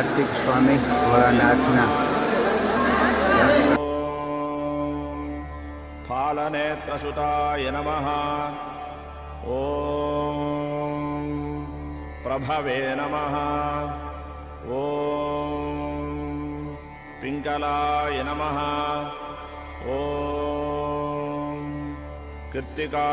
कार्तिक स्वामी भोलानाथना फालनेत्रसुताय नमः। ॐ प्रभवे नमः। ॐ पिङ्गलाय नमः। ॐ कृत्तिका